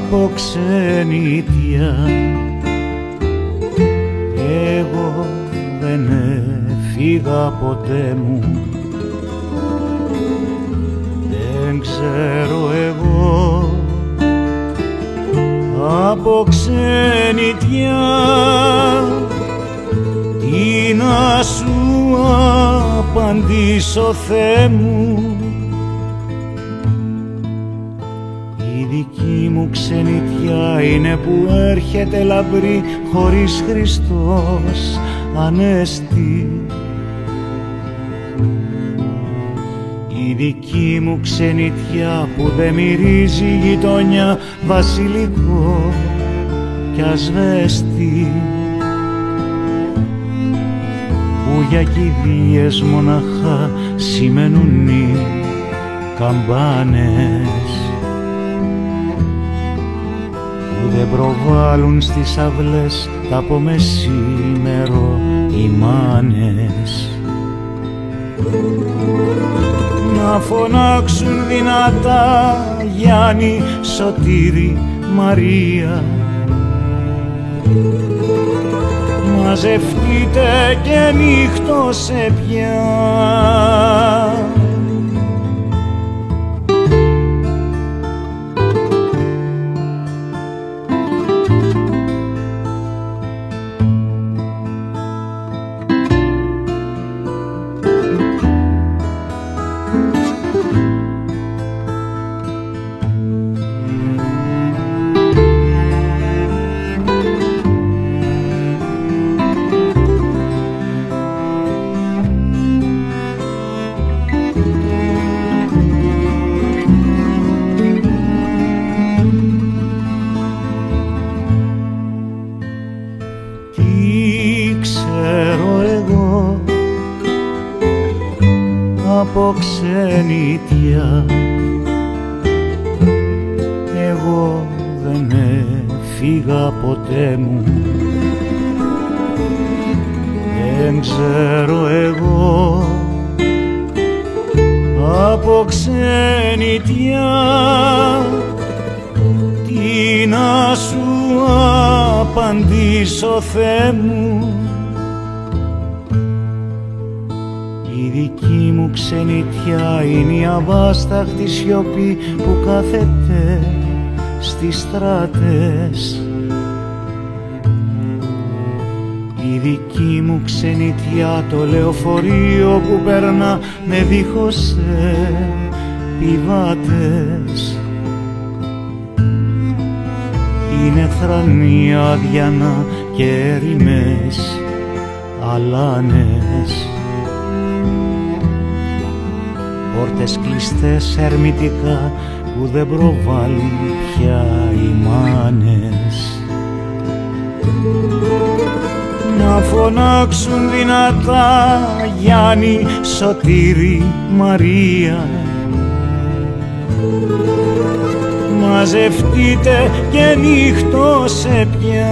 από ξενιτιά. Εγώ δεν έφυγα ποτέ μου, δεν ξέρω εγώ από ξενιτιά τι να σου απαντήσω, Θεέ μου. Η δική μου ξενιτιά είναι που έρχεται λαμπρή χωρίς Χριστός Ανέστη. Η δική μου ξενιτιά που δεν μυρίζει γειτονιά βασιλικό κι ασβέστη, που για κηδείες μοναχά σημαίνουν οι καμπάνες, που δεν προβάλλουν στις αυλές τα από μεσήμερο οι μάνες. Να φωνάξουν δυνατά Γιάννη, Σωτήρη, Μαρία, μαζευτείτε και νύχτωσε πια. Από ξενιτιά εγώ δεν έφυγα ποτέ μου, δεν ξέρω εγώ από ξενιτιά τι να σου απαντήσω, Θεέ μου. Η δική μου ξενιτιά είναι η αβάσταχτη σιωπή που κάθεται στις στράτες. Η δική μου ξενιτιά το λεωφορείο που περνά με δίχως πιβάτες. Είναι θρανία αδιανά και έρημες αλάνες, πόρτες κλειστές ερμητικά που δεν προβάλλουν πια οι μάνες. Να φωνάξουν δυνατά Γιάννη, Σωτήρη, Μαρία, μαζευτείτε και νύχτωσε πια.